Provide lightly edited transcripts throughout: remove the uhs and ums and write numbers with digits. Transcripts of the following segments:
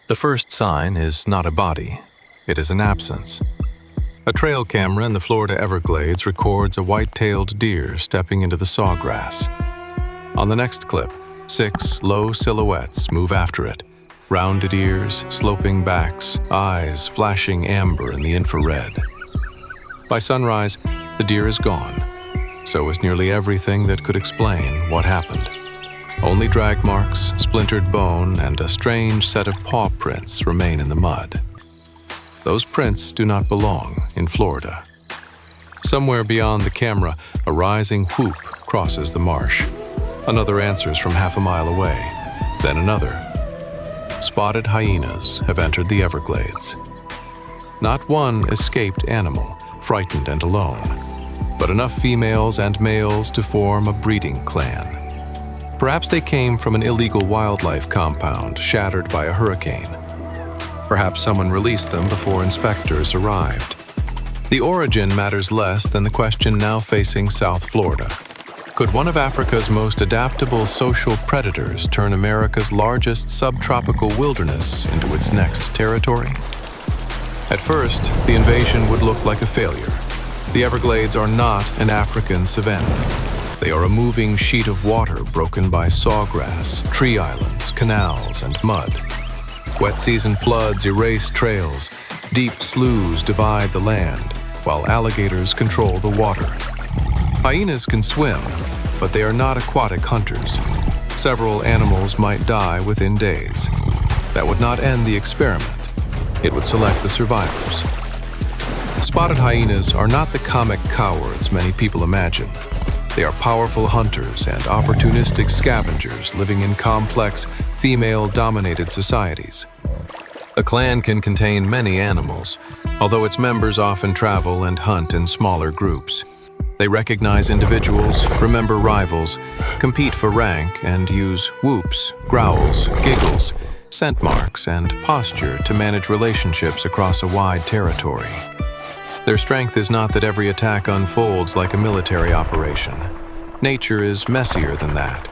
The first sign is not a body, it is an absence. A trail camera in the Florida Everglades records a white-tailed deer stepping into the sawgrass. On the next clip, 6 low silhouettes move after it, rounded ears, sloping backs, eyes flashing amber in the infrared. By sunrise, the deer is gone. So is nearly everything that could explain what happened. Only drag marks, splintered bone, and a strange set of paw prints remain in the mud. Those prints do not belong in Florida. Somewhere beyond the camera, a rising whoop crosses the marsh. Another answers from half a mile away, then another. Spotted hyenas have entered the Everglades. Not one escaped animal, frightened and alone, but enough females and males to form a breeding clan. Perhaps they came from an illegal wildlife compound shattered by a hurricane. Perhaps someone released them before inspectors arrived. The origin matters less than the question now facing South Florida. Could one of Africa's most adaptable social predators turn America's largest subtropical wilderness into its next territory? At first, the invasion would look like a failure. The Everglades are not an African savanna. They are a moving sheet of water broken by sawgrass, tree islands, canals, and mud. Wet season floods erase trails, deep sloughs divide the land, while alligators control the water. Hyenas can swim, but they are not aquatic hunters. Several animals might die within days. That would not end the experiment. It would select the survivors. Spotted hyenas are not the comic cowards many people imagine. They are powerful hunters and opportunistic scavengers living in complex, female-dominated societies. A clan can contain many animals, although its members often travel and hunt in smaller groups. They recognize individuals, remember rivals, compete for rank, and use whoops, growls, giggles, scent marks, and posture to manage relationships across a wide territory. Their strength is not that every attack unfolds like a military operation. Nature is messier than that.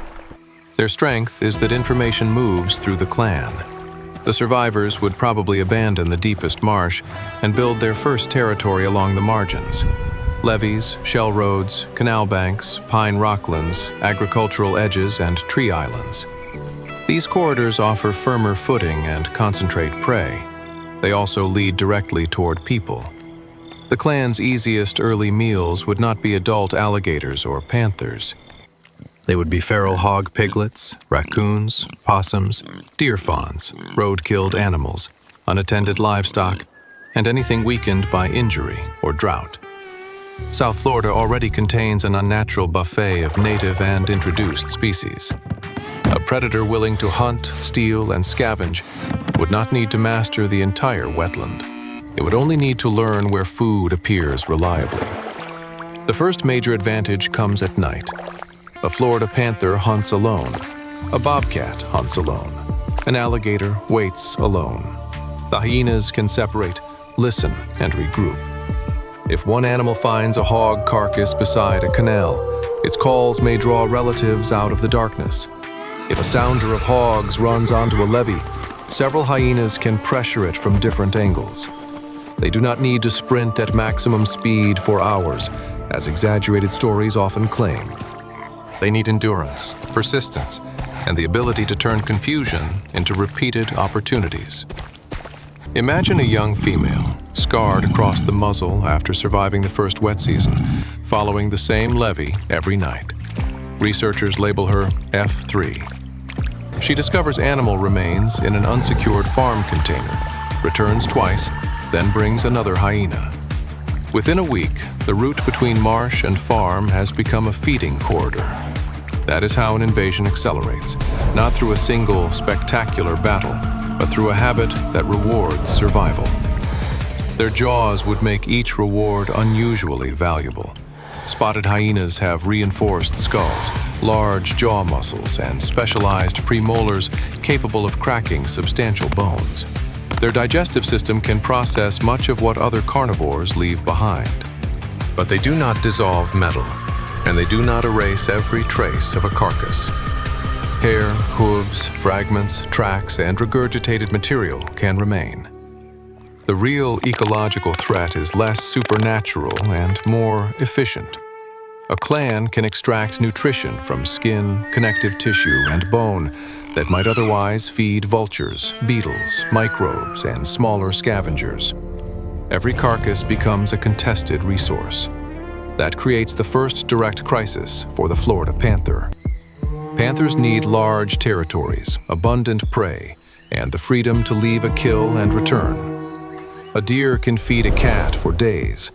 Their strength is that information moves through the clan. The survivors would probably abandon the deepest marsh and build their first territory along the margins. Levees, shell roads, canal banks, pine rocklands, agricultural edges, and tree islands. These corridors offer firmer footing and concentrate prey. They also lead directly toward people. The clan's easiest early meals would not be adult alligators or panthers. They would be feral hog piglets, raccoons, possums, deer fawns, road-killed animals, unattended livestock, and anything weakened by injury or drought. South Florida already contains an unnatural buffet of native and introduced species. A predator willing to hunt, steal, and scavenge would not need to master the entire wetland. It would only need to learn where food appears reliably. The first major advantage comes at night. A Florida panther hunts alone. A bobcat hunts alone. An alligator waits alone. The hyenas can separate, listen, and regroup. If one animal finds a hog carcass beside a canal, its calls may draw relatives out of the darkness. If a sounder of hogs runs onto a levee, several hyenas can pressure it from different angles. They do not need to sprint at maximum speed for hours, as exaggerated stories often claim. They need endurance, persistence, and the ability to turn confusion into repeated opportunities. Imagine a young female, scarred across the muzzle after surviving the first wet season, following the same levee every night. Researchers label her F3. She discovers animal remains in an unsecured farm container, returns twice, then brings another hyena. Within a week, the route between marsh and farm has become a feeding corridor. That is how an invasion accelerates, not through a single spectacular battle, but through a habit that rewards survival. Their jaws would make each reward unusually valuable. Spotted hyenas have reinforced skulls, large jaw muscles, and specialized premolars capable of cracking substantial bones. Their digestive system can process much of what other carnivores leave behind. But they do not dissolve metal, and they do not erase every trace of a carcass. Hair, hooves, fragments, tracks, and regurgitated material can remain. The real ecological threat is less supernatural and more efficient. A clan can extract nutrition from skin, connective tissue, and bone that might otherwise feed vultures, beetles, microbes, and smaller scavengers. Every carcass becomes a contested resource. That creates the first direct crisis for the Florida panther. Panthers need large territories, abundant prey, and the freedom to leave a kill and return. A deer can feed a cat for days,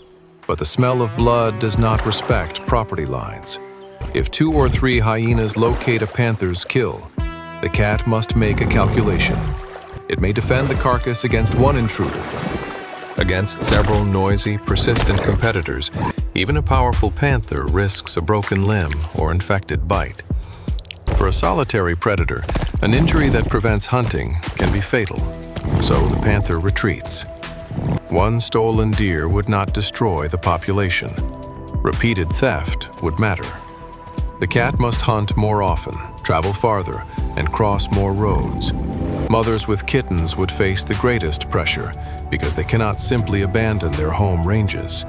but the smell of blood does not respect property lines. If 2 or 3 hyenas locate a panther's kill, the cat must make a calculation. It may defend the carcass against one intruder. Against several noisy, persistent competitors, even a powerful panther risks a broken limb or infected bite. For a solitary predator, an injury that prevents hunting can be fatal, so the panther retreats. One stolen deer would not destroy the population. Repeated theft would matter. The cat must hunt more often, travel farther, and cross more roads. Mothers with kittens would face the greatest pressure because they cannot simply abandon their home ranges.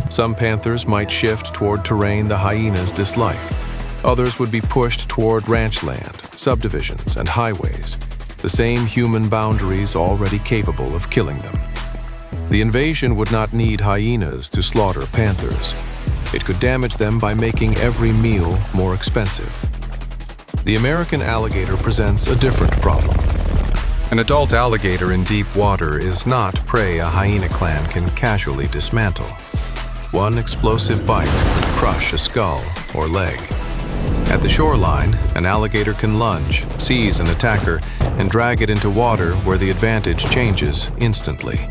Some panthers might shift toward terrain the hyenas dislike. Others would be pushed toward ranch land, subdivisions, and highways, the same human boundaries already capable of killing them. The invasion would not need hyenas to slaughter panthers. It could damage them by making every meal more expensive. The American alligator presents a different problem. An adult alligator in deep water is not prey a hyena clan can casually dismantle. One explosive bite could crush a skull or leg. At the shoreline, an alligator can lunge, seize an attacker, and drag it into water where the advantage changes instantly.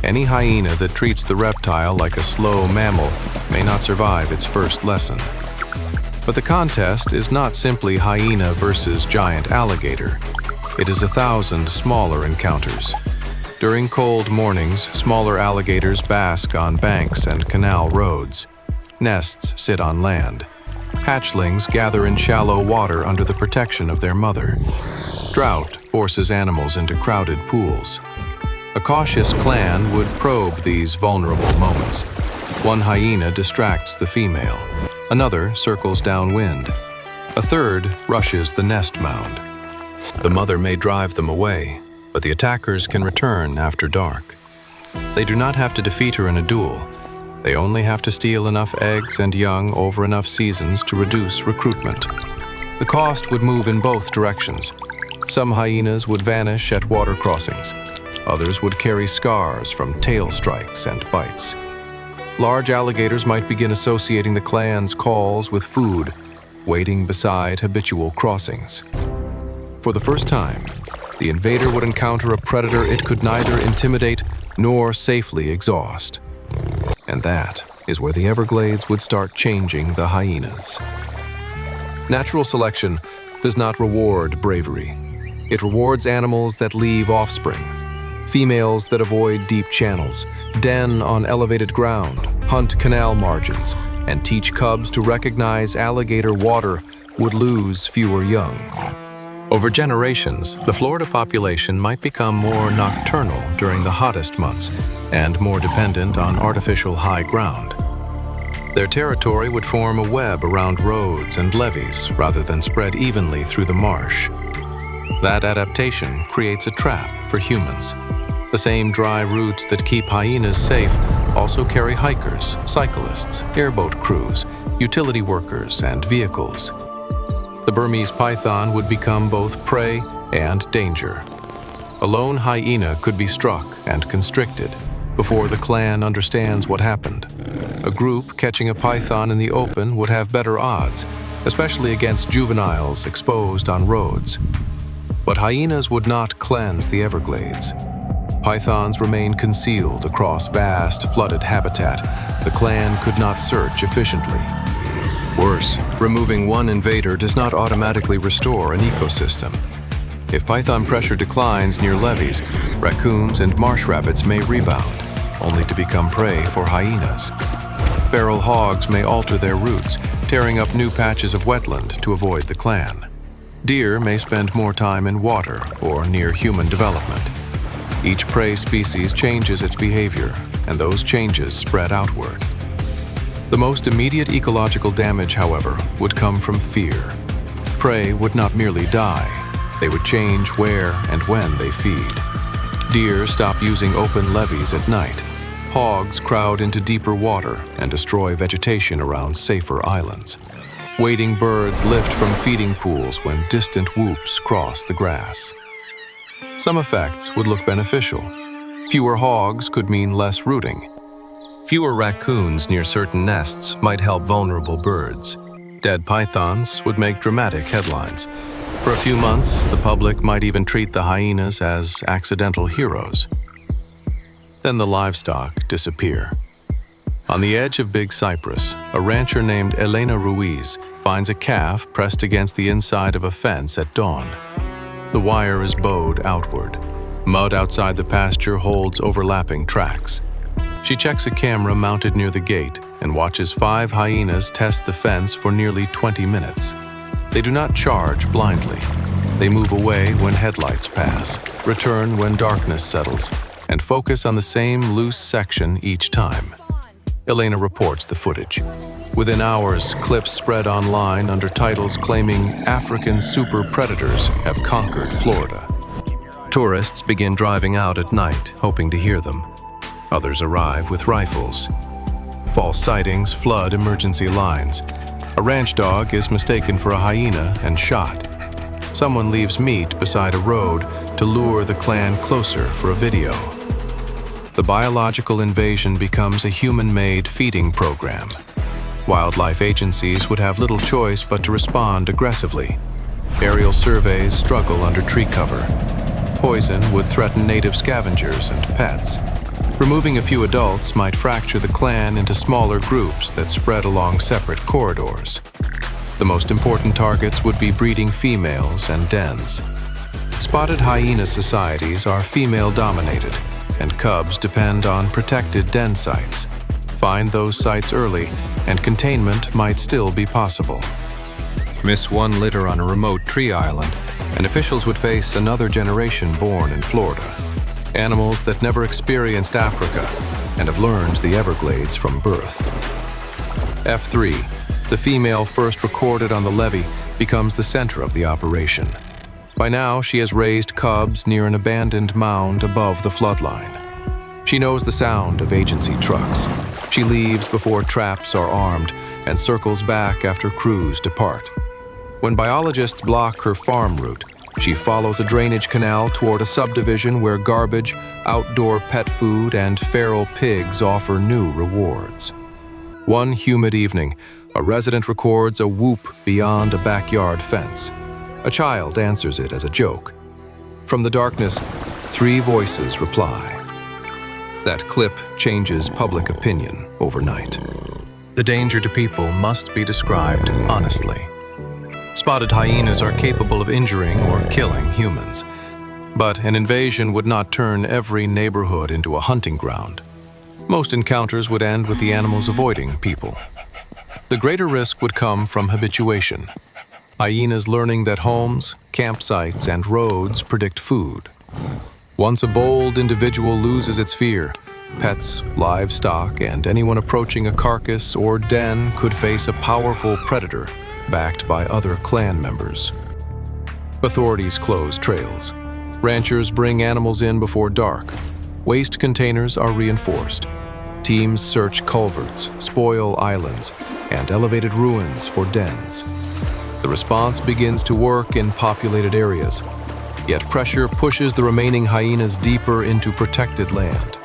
Any hyena that treats the reptile like a slow mammal may not survive its first lesson. But the contest is not simply hyena versus giant alligator. It is 1,000 smaller encounters. During cold mornings, smaller alligators bask on banks and canal roads. Nests sit on land. Hatchlings gather in shallow water under the protection of their mother. Drought forces animals into crowded pools. A cautious clan would probe these vulnerable moments. One hyena distracts the female. Another circles downwind. A third rushes the nest mound. The mother may drive them away, but the attackers can return after dark. They do not have to defeat her in a duel. They only have to steal enough eggs and young over enough seasons to reduce recruitment. The cost would move in both directions. Some hyenas would vanish at water crossings. Others would carry scars from tail strikes and bites. Large alligators might begin associating the clan's calls with food, waiting beside habitual crossings. For the first time, the invader would encounter a predator it could neither intimidate nor safely exhaust. And that is where the Everglades would start changing the hyenas. Natural selection does not reward bravery. It rewards animals that leave offspring. Females that avoid deep channels, den on elevated ground, hunt canal margins, and teach cubs to recognize alligator water would lose fewer young. Over generations, the Florida population might become more nocturnal during the hottest months and more dependent on artificial high ground. Their territory would form a web around roads and levees rather than spread evenly through the marsh. That adaptation creates a trap for humans. The same dry routes that keep hyenas safe also carry hikers, cyclists, airboat crews, utility workers, and vehicles. The Burmese python would become both prey and danger. A lone hyena could be struck and constricted before the clan understands what happened. A group catching a python in the open would have better odds, especially against juveniles exposed on roads. But hyenas would not cleanse the Everglades. Pythons remain concealed across vast, flooded habitat the clan could not search efficiently. Worse, removing one invader does not automatically restore an ecosystem. If python pressure declines near levees, raccoons and marsh rabbits may rebound, only to become prey for hyenas. Feral hogs may alter their routes, tearing up new patches of wetland to avoid the clan. Deer may spend more time in water or near human development. Each prey species changes its behavior, and those changes spread outward. The most immediate ecological damage, however, would come from fear. Prey would not merely die, they would change where and when they feed. Deer stop using open levees at night. Hogs crowd into deeper water and destroy vegetation around safer islands. Wading birds lift from feeding pools when distant whoops cross the grass. Some effects would look beneficial. Fewer hogs could mean less rooting. Fewer raccoons near certain nests might help vulnerable birds. Dead pythons would make dramatic headlines. For a few months, the public might even treat the hyenas as accidental heroes. Then the livestock disappear. On the edge of Big Cypress, a rancher named Elena Ruiz finds a calf pressed against the inside of a fence at dawn. The wire is bowed outward. Mud outside the pasture holds overlapping tracks. She checks a camera mounted near the gate and watches 5 hyenas test the fence for nearly 20 minutes. They do not charge blindly. They move away when headlights pass, return when darkness settles, and focus on the same loose section each time. Elena reports the footage. Within hours, clips spread online under titles claiming African super predators have conquered Florida. Tourists begin driving out at night, hoping to hear them. Others arrive with rifles. False sightings flood emergency lines. A ranch dog is mistaken for a hyena and shot. Someone leaves meat beside a road to lure the clan closer for a video. The biological invasion becomes a human-made feeding program. Wildlife agencies would have little choice but to respond aggressively. Aerial surveys struggle under tree cover. Poison would threaten native scavengers and pets. Removing a few adults might fracture the clan into smaller groups that spread along separate corridors. The most important targets would be breeding females and dens. Spotted hyena societies are female-dominated, and cubs depend on protected den sites. Find those sites early, and containment might still be possible. Miss one litter on a remote tree island, and officials would face another generation born in Florida. Animals that never experienced Africa and have learned the Everglades from birth. F3, the female first recorded on the levee, becomes the center of the operation. By now, she has raised cubs near an abandoned mound above the floodline. She knows the sound of agency trucks. She leaves before traps are armed and circles back after crews depart. When biologists block her farm route, she follows a drainage canal toward a subdivision where garbage, outdoor pet food, and feral pigs offer new rewards. One humid evening, a resident records a whoop beyond a backyard fence. A child answers it as a joke. From the darkness, 3 voices reply. That clip changes public opinion overnight. The danger to people must be described honestly. Spotted hyenas are capable of injuring or killing humans, but an invasion would not turn every neighborhood into a hunting ground. Most encounters would end with the animals avoiding people. The greater risk would come from habituation. Hyenas learning that homes, campsites, and roads predict food. Once a bold individual loses its fear, pets, livestock, and anyone approaching a carcass or den could face a powerful predator backed by other clan members. Authorities close trails. Ranchers bring animals in before dark. Waste containers are reinforced. Teams search culverts, spoil islands, and elevated ruins for dens. The response begins to work in populated areas, yet pressure pushes the remaining hyenas deeper into protected land,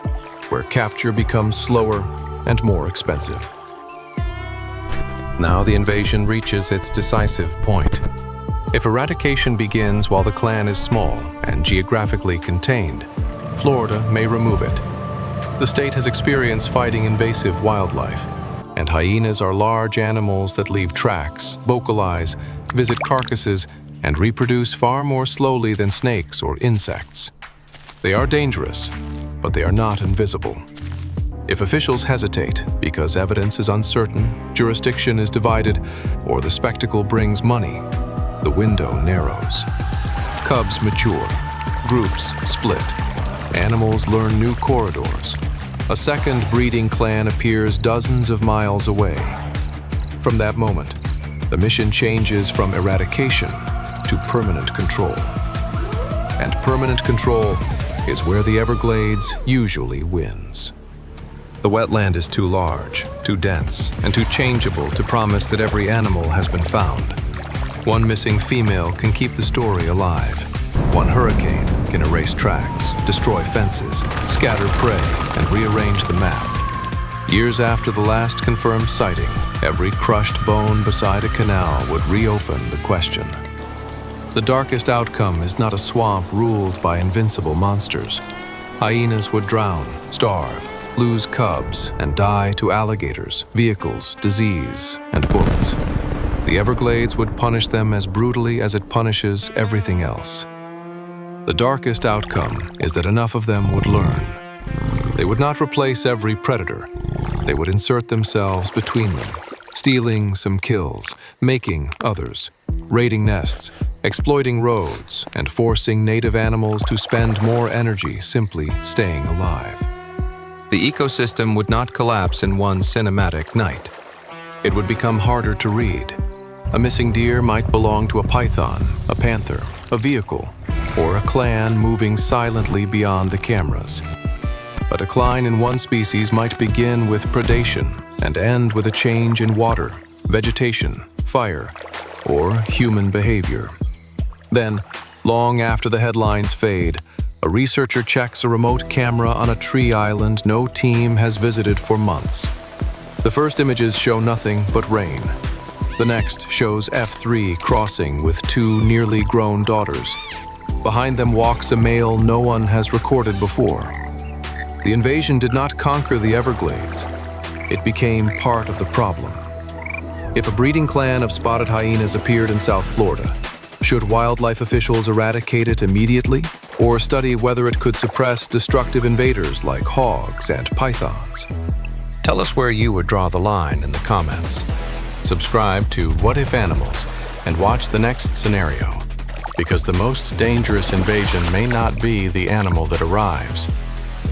where capture becomes slower and more expensive. Now the invasion reaches its decisive point. If eradication begins while the clan is small and geographically contained, Florida may remove it. The state has experience fighting invasive wildlife, and hyenas are large animals that leave tracks, vocalize, visit carcasses, and reproduce far more slowly than snakes or insects. They are dangerous, but they are not invisible. If officials hesitate because evidence is uncertain, jurisdiction is divided, or the spectacle brings money, the window narrows. Cubs mature, groups split, animals learn new corridors. A second breeding clan appears dozens of miles away. From that moment, the mission changes from eradication to permanent control. And permanent control is where the Everglades usually wins. The wetland is too large, too dense, and too changeable to promise that every animal has been found. One missing female can keep the story alive. One hurricane can erase tracks, destroy fences, scatter prey, and rearrange the map. Years after the last confirmed sighting, every crushed bone beside a canal would reopen the question. The darkest outcome is not a swamp ruled by invincible monsters. Hyenas would drown, starve, lose cubs, and die to alligators, vehicles, disease, and bullets. The Everglades would punish them as brutally as it punishes everything else. The darkest outcome is that enough of them would learn. They would not replace every predator. They would insert themselves between them, stealing some kills, making others, raiding nests, exploiting roads, and forcing native animals to spend more energy simply staying alive. The ecosystem would not collapse in one cinematic night. It would become harder to read. A missing deer might belong to a python, a panther, a vehicle, or a clan moving silently beyond the cameras. A decline in one species might begin with predation and end with a change in water, vegetation, fire, or human behavior. Then, long after the headlines fade, a researcher checks a remote camera on a tree island no team has visited for months. The first images show nothing but rain. The next shows F3 crossing with two nearly grown daughters. Behind them walks a male no one has recorded before. The invasion did not conquer the Everglades. It became part of the problem. If a breeding clan of spotted hyenas appeared in South Florida, should wildlife officials eradicate it immediately or study whether it could suppress destructive invaders like hogs and pythons? Tell us where you would draw the line in the comments. Subscribe to What If Animals and watch the next scenario, because the most dangerous invasion may not be the animal that arrives.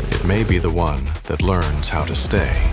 It may be the one that learns how to stay.